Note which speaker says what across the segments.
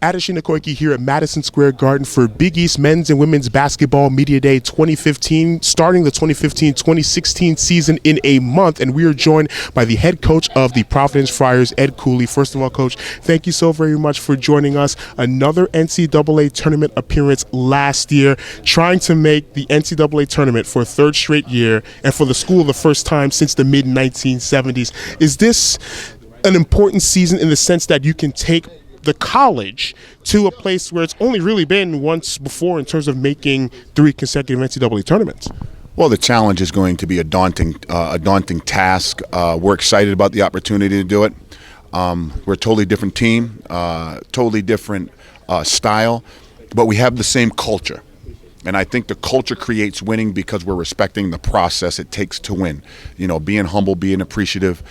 Speaker 1: Adesina Koiki here at Madison Square Garden for Big East Men's and Women's Basketball Media Day 2015, starting the 2015-2016 season in a month, and we are joined by the head coach of the Providence Friars, Ed Cooley. First of all, Coach, thank you so very much for joining us. Another NCAA tournament appearance last year, trying to make the NCAA tournament for a third straight year, and for the school the first time since the mid-1970s. Is this an important season in the sense that you can take the college to a place where it's only really been once before in terms of making 3 consecutive NCAA tournaments?
Speaker 2: Well, the challenge is going to be a daunting task. We're excited about the opportunity to do it. We're a totally different team, totally different style, but we have the same culture. And I think the culture creates winning because we're respecting the process it takes to win. You know, being humble, being appreciative.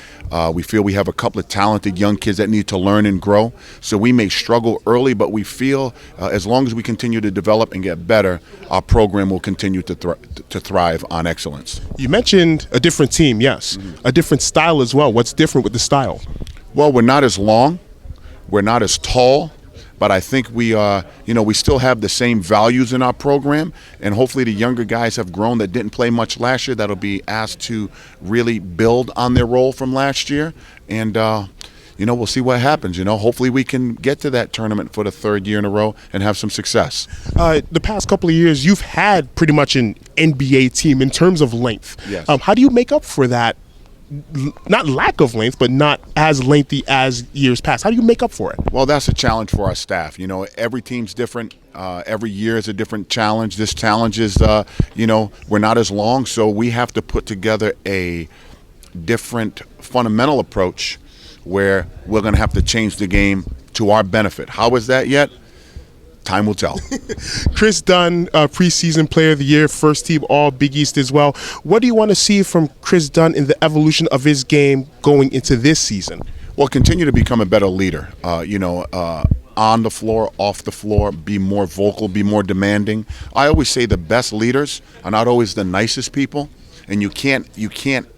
Speaker 2: We feel we have a couple of talented young kids that need to learn and grow. So we may struggle early, but we feel as long as we continue to develop and get better, our program will continue to thrive on excellence.
Speaker 1: You mentioned a different team, yes. A different style as well. What's different with the style?
Speaker 2: Well, we're not as long. We're not as tall. But I think we still have the same values in our program, and hopefully the younger guys have grown that didn't play much last year that'll be asked to really build on their role from last year. And, we'll see what happens. Hopefully we can get to that tournament for the 3rd year in a row and have some success.
Speaker 1: The past couple of years, you've had pretty much an NBA team in terms of length.
Speaker 2: Yes.
Speaker 1: How do you make up for that? Not lack of length, but not as lengthy as years past. How do you make up for it?
Speaker 2: Well, that's a challenge for our staff. Every team's different. Every year is a different challenge. This challenge is, we're not as long, so we have to put together a different fundamental approach where we're going to have to change the game to our benefit. How is that yet? Time will tell.
Speaker 1: Chris Dunn, preseason player of the year, first team all Big East as well. What do you want to see from Chris Dunn in the evolution of his game going into this season?
Speaker 2: Well, continue to become a better leader. On the floor, off the floor, be more vocal, be more demanding. I always say the best leaders are not always the nicest people, and you can't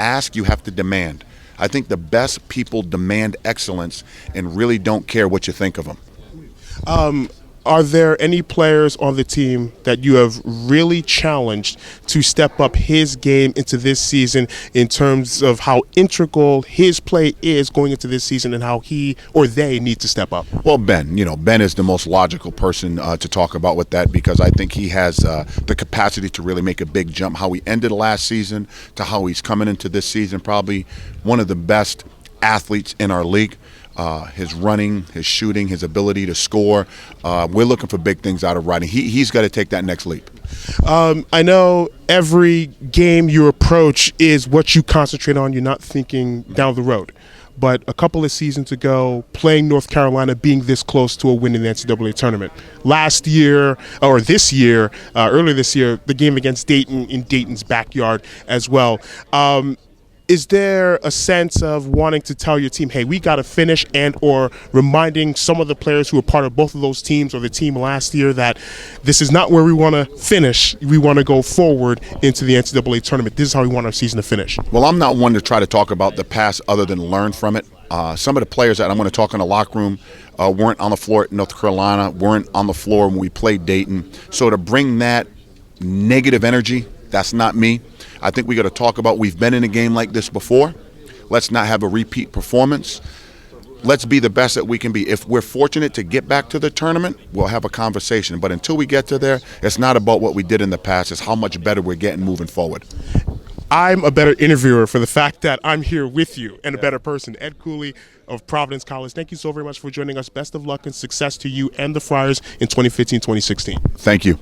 Speaker 2: ask, you have to demand. I think the best people demand excellence and really don't care what you think of them.
Speaker 1: Are there any players on the team that you have really challenged to step up his game into this season in terms of how integral his play is going into this season and how he or they need to step up?
Speaker 2: Well, Ben is the most logical person to talk about with that, because I think he has the capacity to really make a big jump. How he ended last season to how he's coming into this season, probably one of the best athletes in our league. His running, his shooting, his ability to score. We're looking for big things out of Rodney. He's got to take that next leap.
Speaker 1: I know every game you approach is what you concentrate on. You're not thinking down the road. But a couple of seasons ago, playing North Carolina, being this close to a win in the NCAA tournament. Last year, or this year, earlier this year, the game against Dayton in Dayton's backyard as well. Is there a sense of wanting to tell your team, hey, we got to finish, and or reminding some of the players who were part of both of those teams or the team last year that this is not where we want to finish. We want to go forward into the NCAA tournament. This is how we want our season to finish.
Speaker 2: Well, I'm not one to try to talk about the past other than learn from it. Some of the players that I'm going to talk in the locker room weren't on the floor at North Carolina, weren't on the floor when we played Dayton. So to bring that negative energy, that's not me. I think we got to talk about, we've been in a game like this before. Let's not have a repeat performance. Let's be the best that we can be. If we're fortunate to get back to the tournament, we'll have a conversation. But until we get to there, it's not about what we did in the past. It's how much better we're getting moving forward.
Speaker 1: I'm a better interviewer for the fact that I'm here with you and a better person. Ed Cooley of Providence College, thank you so very much for joining us. Best of luck and success to you and the Friars in 2015-2016.
Speaker 2: Thank you.